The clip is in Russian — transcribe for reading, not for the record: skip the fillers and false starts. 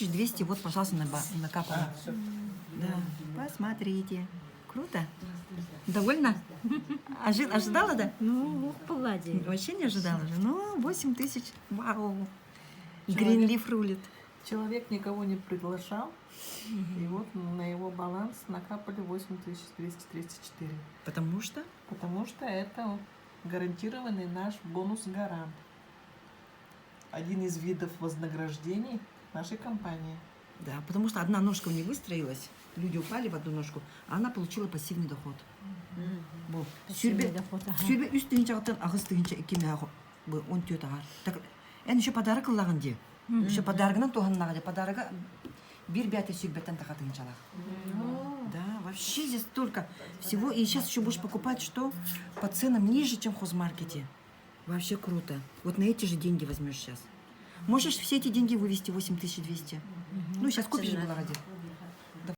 8200, вот, пожалуйста, накапало. Да, посмотрите. Круто? Довольно? Ожидала, да? Ну, погладили. Вообще не ожидала же. Ну, 8000. Вау. Гринлиф рулит. Человек никого не приглашал, и вот на его баланс накапали 8234. Потому что? Потому что это гарантированный наш бонус-гарант. Один из видов вознаграждений нашей компании. Да, потому что одна ножка не выстроилась, люди упали в одну ножку, а она получила пассивный доход. Бұл Пассивный доход, ага. Сүрбе үстігін жағыттан ағыз тігінші екеме ағы он тет ағар. Так, ән еще подарок қылағын де. Еще подаргынан тоғыннаға де. Подарога бір бәті сүрбеттен тақатығын жалақ. Да, вообще здесь столько всего. И сейчас еще будешь покупать что? По ценам ниже, чем в хозмаркете. Вообще круто. Вот на эти же деньги возьмешь сейчас. Можешь все эти деньги вывести 8200. Ну, сейчас купишь в Белгороде.